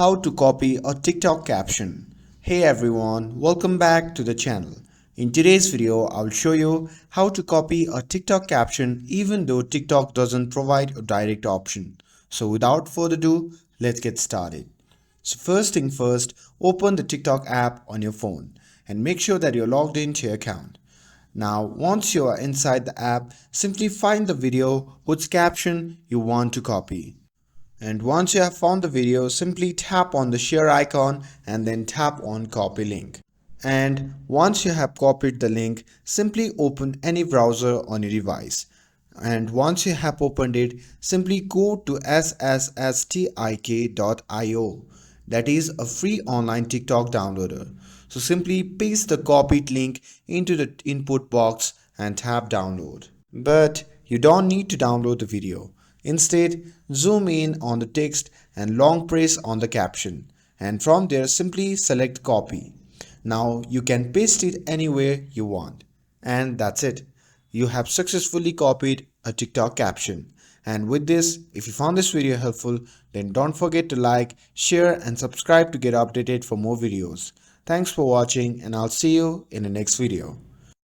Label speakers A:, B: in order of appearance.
A: How to copy a TikTok caption. Hey everyone, welcome back to the channel. In today's video, I'll show you how to copy a TikTok caption even though TikTok doesn't provide a direct option. So without further ado, let's get started. So first thing first, open the TikTok app on your phone and make sure that you're logged into your account. Now, once you are inside the app, simply find the video whose caption you want to copy. And once you have found the video, simply tap on the share icon and then tap on copy link. And once you have copied the link, simply open any browser on your device. And once you have opened it, simply go to ssstik.io. That is a free online TikTok downloader. So simply paste the copied link into the input box and tap download. But you don't need to download the video. Instead, zoom in on the text and long press on the caption, and from there simply select copy. Now you can paste it anywhere you want. And that's it. You have successfully copied a TikTok caption. And with this, if you found this video helpful, then don't forget to like, share and subscribe to get updated for more videos. Thanks for watching and I'll see you in the next video.